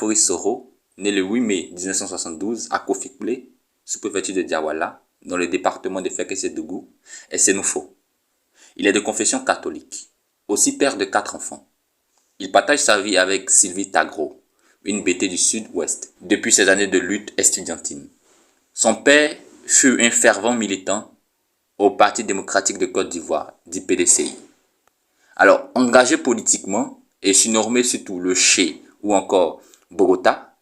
Dafori Soro, né le 8 mai 1972 à Kofikple, sous-préfecture de Diawala, dans le département de Fekese-Dougou, est sénoufo. Il est de confession catholique, aussi père de 4 enfants. Il partage sa vie avec Sylvie Tagro, une BT du Sud-Ouest, depuis ses années de lutte estudiantine. Son père fut un fervent militant au Parti démocratique de Côte d'Ivoire, dit PDCI. Alors, engagé politiquement et surnommé surtout le Che ou encore Bogota,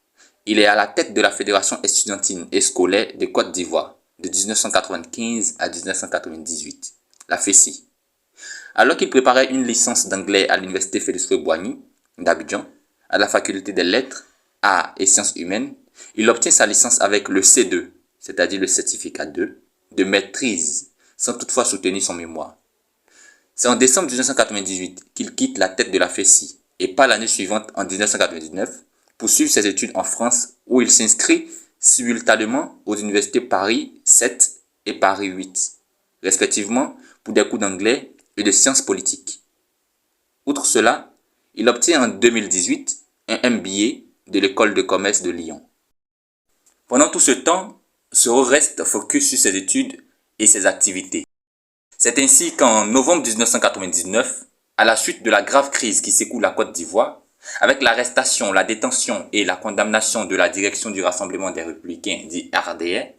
il est à la tête de la Fédération estudiantine et scolaire de Côte d'Ivoire de 1995 à 1998, la FESI. Alors qu'il préparait une licence d'anglais à l'université Félix-Houphouët-Boigny d'Abidjan, à la faculté des lettres, arts et sciences humaines, il obtient sa licence avec le C2, c'est-à-dire le certificat 2, de maîtrise, sans toutefois soutenir son mémoire. C'est en décembre 1998 qu'il quitte la tête de la FESI et pas l'année suivante, en 1999, poursuivre ses études en France où il s'inscrit simultanément aux universités Paris 7 et Paris 8, respectivement pour des cours d'anglais et de sciences politiques. Outre cela, il obtient en 2018 un MBA de l'école de commerce de Lyon. Pendant tout ce temps, Soro reste focus sur ses études et ses activités. C'est ainsi qu'en novembre 1999, à la suite de la grave crise qui secoue la Côte d'Ivoire, avec l'arrestation, la détention et la condamnation de la direction du Rassemblement des Républicains, dit RDR,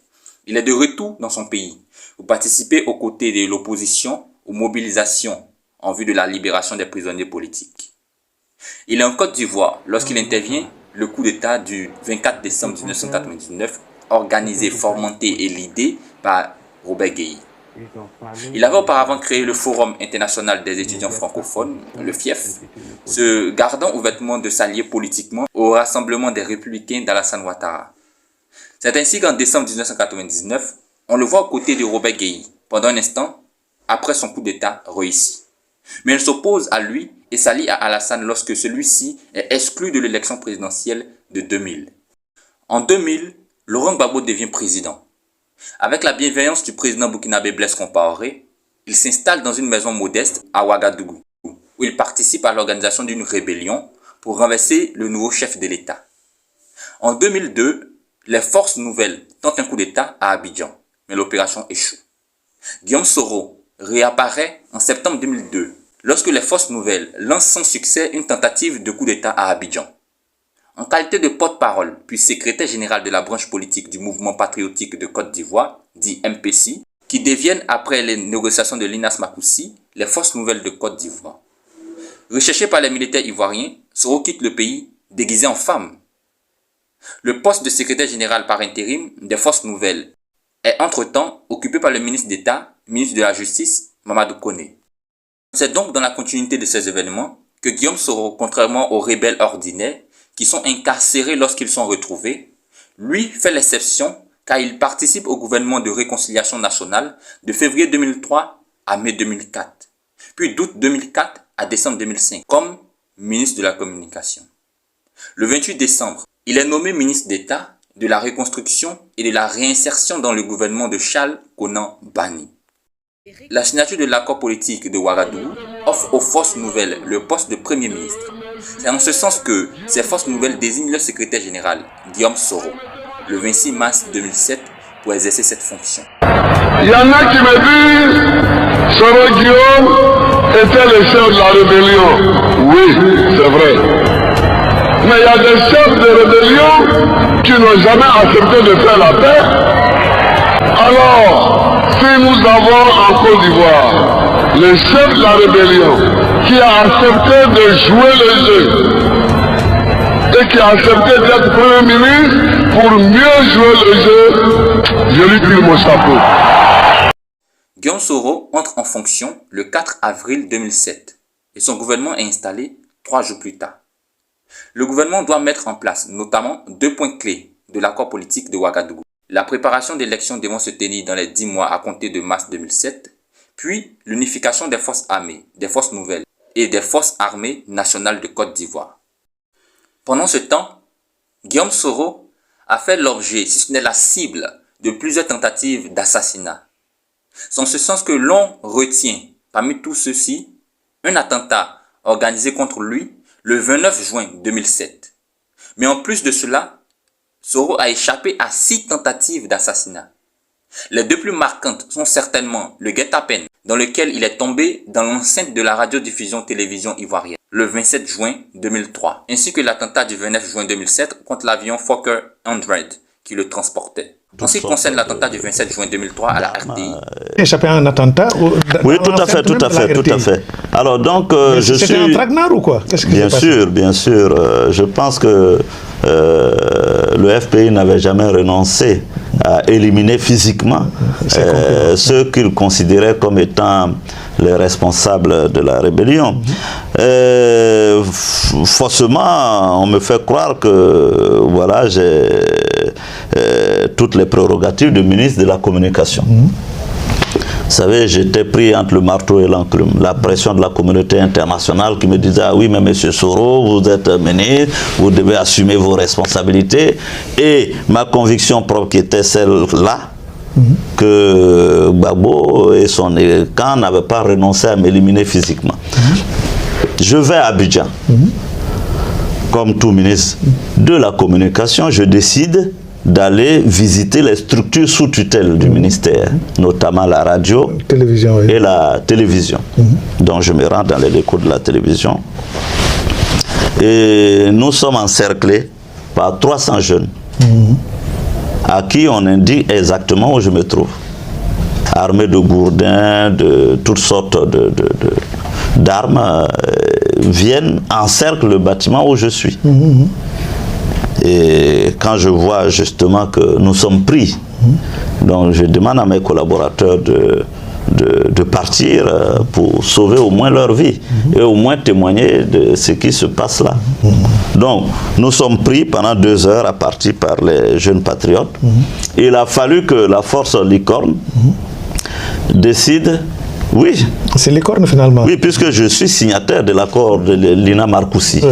il est de retour dans son pays pour participer aux côtés de l'opposition aux mobilisations en vue de la libération des prisonniers politiques. Il est en Côte d'Ivoire lorsqu'il intervient le coup d'État du 24 décembre 1999, organisé, fomenté et l'idée par Robert Gueye. Il avait auparavant créé le Forum international des étudiants francophones, le FIEF, se gardant ouvertement de s'allier politiquement au Rassemblement des Républicains d'Alassane Ouattara. C'est ainsi qu'en décembre 1999, on le voit aux côtés de Robert Gueye, pendant un instant, après son coup d'État réussi. Mais il s'oppose à lui et s'allie à Alassane lorsque celui-ci est exclu de l'élection présidentielle de 2000. En 2000, Laurent Gbagbo devient président. Avec la bienveillance du président burkinabé Blaise Compaoré, il s'installe dans une maison modeste à Ouagadougou, où il participe à l'organisation d'une rébellion pour renverser le nouveau chef de l'État. En 2002, les forces nouvelles tentent un coup d'État à Abidjan, mais l'opération échoue. Guillaume Soro réapparaît en septembre 2002, lorsque les forces nouvelles lancent sans succès une tentative de coup d'État à Abidjan. En qualité de porte-parole puis secrétaire général de la branche politique du mouvement patriotique de Côte d'Ivoire, dit MPC, qui deviennent après les négociations de Linas Makoussi, les forces nouvelles de Côte d'Ivoire. Recherché par les militaires ivoiriens, Soro quitte le pays déguisé en femme. Le poste de secrétaire général par intérim des forces nouvelles est entre-temps occupé par le ministre d'État, ministre de la Justice, Mamadou Koné. C'est donc dans la continuité de ces événements que Guillaume Soro, contrairement aux rebelles ordinaires, qui sont incarcérés lorsqu'ils sont retrouvés, lui fait l'exception car il participe au gouvernement de réconciliation nationale de février 2003 à mai 2004, puis d'août 2004 à décembre 2005 comme ministre de la Communication. Le 28 décembre, il est nommé ministre d'État de la reconstruction et de la réinsertion dans le gouvernement de Charles Konan Banny. La signature de l'accord politique de Ouagadougou offre aux forces nouvelles le poste de Premier ministre. C'est en ce sens que ces forces nouvelles désignent leur secrétaire général, Guillaume Soro, le 26 mars 2007 pour exercer cette fonction. Il y en a qui me disent Soro Guillaume était le chef de la rébellion. Oui, c'est vrai. Mais il y a des chefs de rébellion qui n'ont jamais accepté de faire la paix. Alors, si nous avons en Côte d'Ivoire le chef de la rébellion qui a accepté de jouer le jeu et qui a accepté d'être Premier ministre pour mieux jouer le jeu, je lui plie mon chapeau. Guillaume Soro entre en fonction le 4 avril 2007 et son gouvernement est installé 3 jours plus tard. Le gouvernement doit mettre en place notamment 2 points clés de l'accord politique de Ouagadougou. La préparation d'élections devant se tenir dans les 10 mois à compter de mars 2007, puis l'unification des forces armées, des forces nouvelles et des forces armées nationales de Côte d'Ivoire. Pendant ce temps, Guillaume Soro a fait l'objet, si ce n'est la cible, de plusieurs tentatives d'assassinat. C'est en ce sens que l'on retient, parmi tous ceux-ci, un attentat organisé contre lui le 29 juin 2007. Mais en plus de cela, Soro a échappé à 6 tentatives d'assassinat. Les 2 plus marquantes sont certainement le guet-apens, dans lequel il est tombé dans l'enceinte de la radiodiffusion télévision ivoirienne, le 27 juin 2003, ainsi que l'attentat du 29 juin 2007 contre l'avion Fokker 100 qui le transportait. En ce qui concerne l'attentat du 27 juin 2003 à la RTI. Échappé à un attentat oui, tout à fait. Alors donc, je suis... C'était un traquenard ou quoi? Bien sûr. Je pense que le FPI n'avait jamais renoncé à éliminer physiquement ceux qu'il considérait comme étant les responsables de la rébellion. Faussement, on me fait croire que voilà, j'ai toutes les prérogatives de ministre de la Communication. Vous savez, j'étais pris entre le marteau et l'enclume. La pression de la communauté internationale qui me disait « Ah oui, mais monsieur Soro, vous êtes ministre, vous devez assumer vos responsabilités. » Et ma conviction propre qui était celle-là, que Gbagbo et son camp n'avaient pas renoncé à m'éliminer physiquement. Je vais à Abidjan. Comme tout ministre de la Communication, je décide d'aller visiter les structures sous tutelle du ministère, notamment la radio et la télévision. Donc je me rends dans les locaux de la télévision. Et nous sommes encerclés par 300 jeunes à qui on indique exactement où je me trouve. Armés de gourdins, de toutes sortes d'armes, viennent encercler le bâtiment où je suis. Et quand je vois justement que nous sommes pris, donc je demande à mes collaborateurs de partir pour sauver au moins leur vie et au moins témoigner de ce qui se passe là. Donc nous sommes pris pendant 2 heures à partir par les jeunes patriotes. Il a fallu que la force licorne décide. Oui. C'est licorne finalement. Oui, puisque je suis signataire de l'accord de Lina Marcoussis.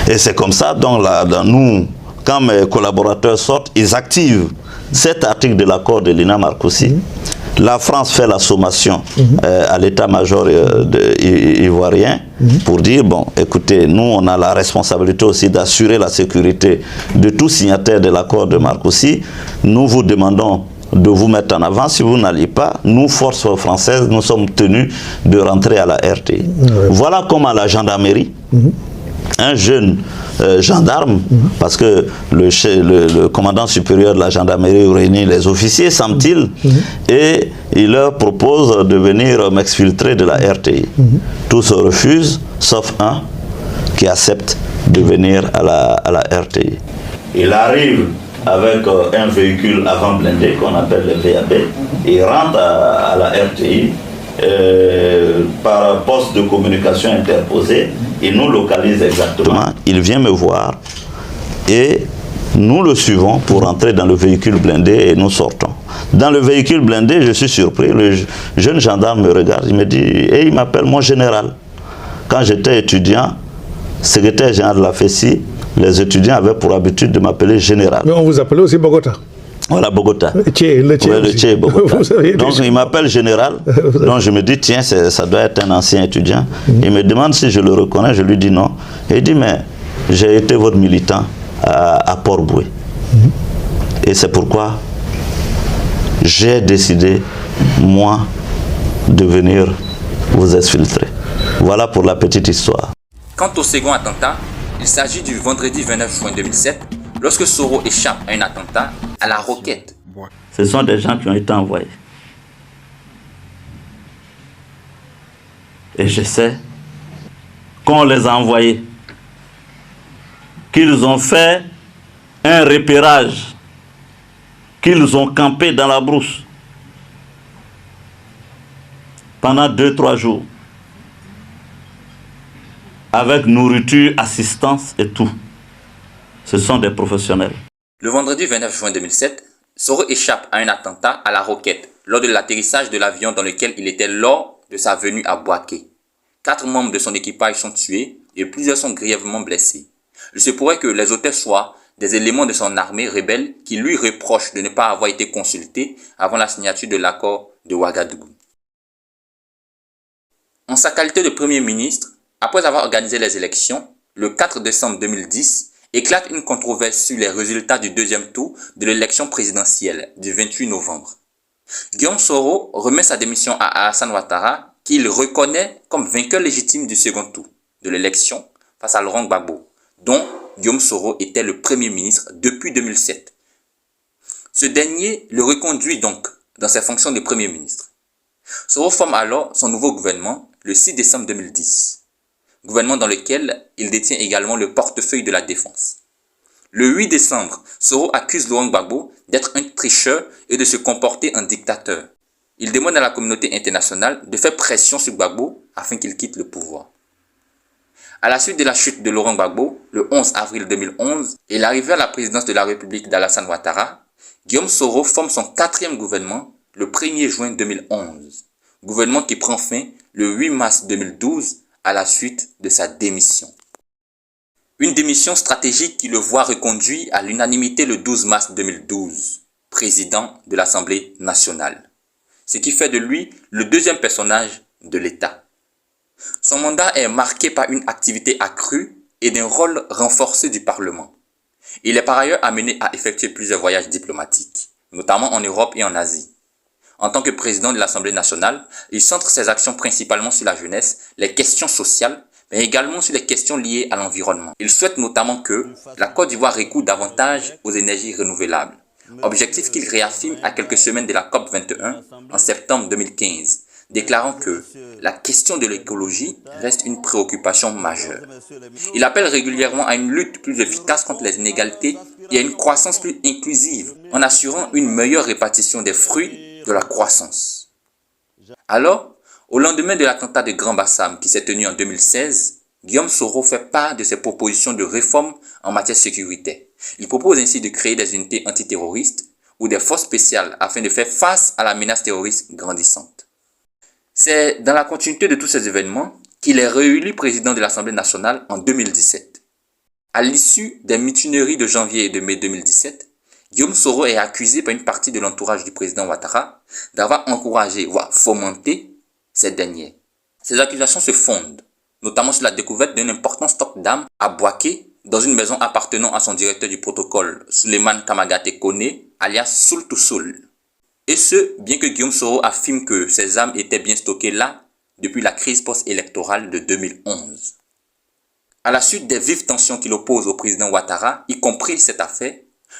Et c'est comme ça, donc là, nous, quand mes collaborateurs sortent, ils activent cet article de l'accord de Lina Marcoussis. La France fait la sommation à l'état-major ivoirien pour dire, bon, écoutez, nous, on a la responsabilité aussi d'assurer la sécurité de tout signataire de l'accord de Marcoussis. Nous vous demandons de vous mettre en avant. Si vous n'allez pas, nous, forces françaises, nous sommes tenus de rentrer à la RTI. Voilà comment la gendarmerie, un jeune gendarme, parce que le commandant supérieur de la gendarmerie réunit les officiers, semble-t-il, et il leur propose de venir m'exfiltrer de la RTI. Tous se refusent, sauf un qui accepte de venir à la RTI. Il arrive avec un véhicule avant blindé qu'on appelle le VAB, il rentre à la RTI par poste de communication interposé, il nous localise exactement, il vient me voir et nous le suivons pour rentrer dans le véhicule blindé et nous sortons. Dans le véhicule blindé, je suis surpris, le jeune gendarme me regarde, il me dit, et il m'appelle mon général. Quand j'étais étudiant, secrétaire général de la FESI, les étudiants avaient pour habitude de m'appeler général. Mais on vous appelait aussi Bogota. Voilà, Bogota. Le Tché Bogota. Donc il m'appelle général. Donc je me dis, tiens, ça doit être un ancien étudiant. Il me demande si je le reconnais, je lui dis non. Et il dit, mais j'ai été votre militant à Port-Boué. Et c'est pourquoi j'ai décidé, moi, de venir vous exfiltrer. Voilà pour la petite histoire. Quant au second attentat, il s'agit du vendredi 29 juin 2007, lorsque Soro échappe à un attentat à la roquette. Ce sont des gens qui ont été envoyés. Et je sais qu'on les a envoyés, qu'ils ont fait un repérage, qu'ils ont campé dans la brousse pendant 2-3 jours, avec nourriture, assistance et tout. Ce sont des professionnels. Le vendredi 29 juin 2007, Soro échappe à un attentat à la roquette lors de l'atterrissage de l'avion dans lequel il était lors de sa venue à Bouaké. 4 membres de son équipage sont tués et plusieurs sont grièvement blessés. Il se pourrait que les auteurs soient des éléments de son armée rebelle qui lui reprochent de ne pas avoir été consulté avant la signature de l'accord de Ouagadougou. En sa qualité de Premier ministre, après avoir organisé les élections, le 4 décembre 2010, Éclate une controverse sur les résultats du deuxième tour de l'élection présidentielle du 28 novembre. Guillaume Soro remet sa démission à Alassane Ouattara, qu'il reconnaît comme vainqueur légitime du second tour de l'élection face à Laurent Gbagbo, dont Guillaume Soro était le Premier ministre depuis 2007. Ce dernier le reconduit donc dans ses fonctions de Premier ministre. Soro forme alors son nouveau gouvernement le 6 décembre 2010, gouvernement dans lequel il détient également le portefeuille de la défense. Le 8 décembre, Soro accuse Laurent Gbagbo d'être un tricheur et de se comporter en dictateur. Il demande à la communauté internationale de faire pression sur Gbagbo afin qu'il quitte le pouvoir. À la suite de la chute de Laurent Gbagbo, le 11 avril 2011, et l'arrivée à la présidence de la République d'Alassane Ouattara, Guillaume Soro forme son quatrième gouvernement le 1er juin 2011, gouvernement qui prend fin le 8 mars 2012 à la suite de sa démission. Une démission stratégique qui le voit reconduit à l'unanimité le 12 mars 2012, président de l'Assemblée nationale, ce qui fait de lui le deuxième personnage de l'État. Son mandat est marqué par une activité accrue et d'un rôle renforcé du Parlement. Il est par ailleurs amené à effectuer plusieurs voyages diplomatiques, notamment en Europe et en Asie. En tant que président de l'Assemblée nationale, il centre ses actions principalement sur la jeunesse, les questions sociales, mais également sur les questions liées à l'environnement. Il souhaite notamment que la Côte d'Ivoire recourt davantage aux énergies renouvelables, objectif qu'il réaffirme à quelques semaines de la COP21 en septembre 2015, déclarant que la question de l'écologie reste une préoccupation majeure. Il appelle régulièrement à une lutte plus efficace contre les inégalités et à une croissance plus inclusive, en assurant une meilleure répartition des fruits de la croissance. Alors, au lendemain de l'attentat de Grand Bassam qui s'est tenu en 2016, Guillaume Soro fait part de ses propositions de réforme en matière sécuritaire. Il propose ainsi de créer des unités antiterroristes ou des forces spéciales afin de faire face à la menace terroriste grandissante. C'est dans la continuité de tous ces événements qu'il est réélu président de l'Assemblée nationale en 2017. À l'issue des mutineries de janvier et de mai 2017, Guillaume Soro est accusé par une partie de l'entourage du président Ouattara d'avoir encouragé, voire fomenté cette dernière. Ces accusations se fondent notamment sur la découverte d'un important stock d'armes à Bouaké dans une maison appartenant à son directeur du protocole, Souleymane Kamagate Kone, alias Soul to Soul. Et ce, bien que Guillaume Soro affirme que ces armes étaient bien stockées là depuis la crise post-électorale de 2011. À la suite des vives tensions qu'il oppose au président Ouattara, y compris cette affaire,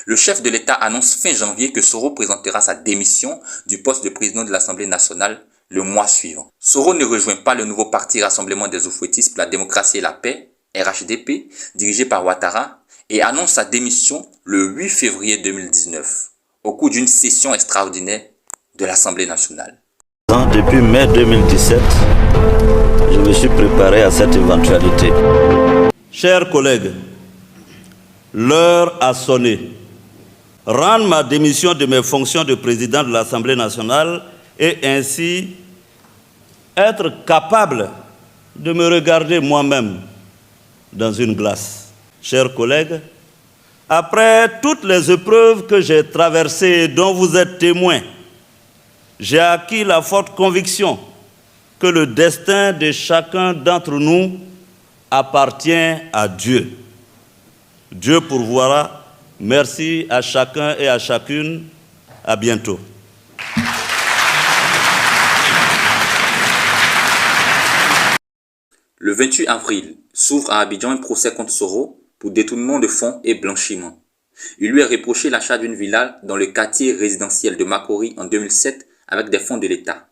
le chef de l'État annonce fin janvier que Soro présentera sa démission du poste de président de l'Assemblée nationale le mois suivant. Soro ne rejoint pas le nouveau parti Rassemblement des Oufouettistes pour la démocratie et la paix, RHDP, dirigé par Ouattara, et annonce sa démission le 8 février 2019, au cours d'une session extraordinaire de l'Assemblée nationale. Depuis mai 2017, je me suis préparé à cette éventualité. Chers collègues, l'heure a sonné. Rendre ma démission de mes fonctions de président de l'Assemblée nationale et ainsi être capable de me regarder moi-même dans une glace. Chers collègues, après toutes les épreuves que j'ai traversées et dont vous êtes témoins, j'ai acquis la forte conviction que le destin de chacun d'entre nous appartient à Dieu. Dieu pourvoira. Merci à chacun et à chacune. À bientôt. Le 28 avril, s'ouvre à Abidjan un procès contre Soro pour détournement de fonds et blanchiment. Il lui est reproché l'achat d'une villa dans le quartier résidentiel de Makori en 2007 avec des fonds de l'État.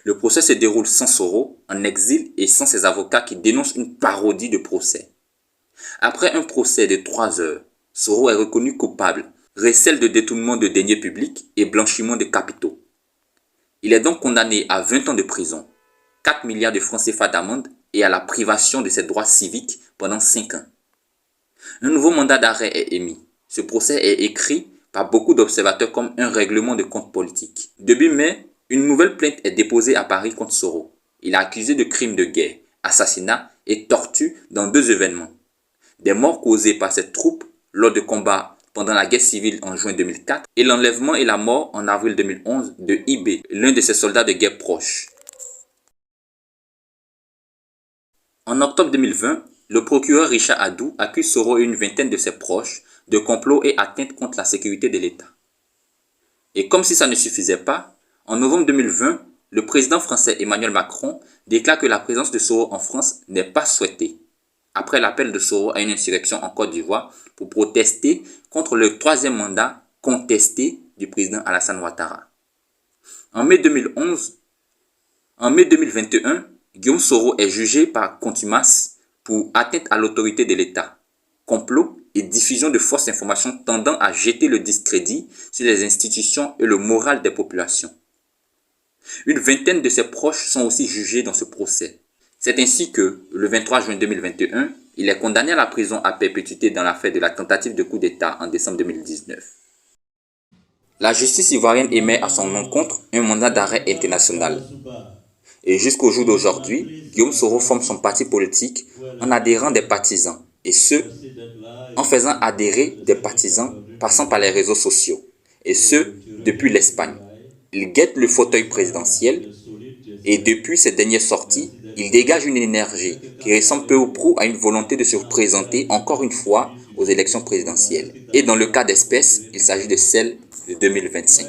Le procès se déroule sans Soro, en exil et sans ses avocats qui dénoncent une parodie de procès. Après un procès de 3 heures, Soro est reconnu coupable, recel de détournement de deniers publics et blanchiment de capitaux. Il est donc condamné à 20 ans de prison, 4 milliards de francs CFA d'amende et à la privation de ses droits civiques pendant 5 ans. Un nouveau mandat d'arrêt est émis. Ce procès est écrit par beaucoup d'observateurs comme un règlement de compte politique. Début mai, une nouvelle plainte est déposée à Paris contre Soro. Il est accusé de crimes de guerre, assassinat et torture dans 2 événements. Des morts causées par cette troupe lors de combats pendant la guerre civile en juin 2004 et l'enlèvement et la mort en avril 2011 de Ibé, l'un de ses soldats de guerre proches. En octobre 2020, le procureur Richard Adou accuse Soro et une vingtaine de ses proches de complot et atteinte contre la sécurité de l'État. Et comme si ça ne suffisait pas, en novembre 2020, le président français Emmanuel Macron déclare que la présence de Soro en France n'est pas souhaitée, après l'appel de Soro à une insurrection en Côte d'Ivoire pour protester contre le troisième mandat contesté du président Alassane Ouattara. En mai 2021, Guillaume Soro est jugé par contumace pour atteinte à l'autorité de l'État, complot et diffusion de fausses informations tendant à jeter le discrédit sur les institutions et le moral des populations. Une vingtaine de ses proches sont aussi jugés dans ce procès. C'est ainsi que, le 23 juin 2021, il est condamné à la prison à perpétuité dans l'affaire de la tentative de coup d'État en décembre 2019. La justice ivoirienne émet à son encontre un mandat d'arrêt international. Et jusqu'au jour d'aujourd'hui, Guillaume Soro forme son parti politique en adhérant des partisans, et ce, en faisant adhérer des partisans passant par les réseaux sociaux, et ce, depuis l'Espagne. Il guette le fauteuil présidentiel, et depuis ses dernières sorties, il dégage une énergie qui ressemble peu ou prou à une volonté de se représenter encore une fois aux élections présidentielles. Et dans le cas d'espèce, il s'agit de celle de 2025.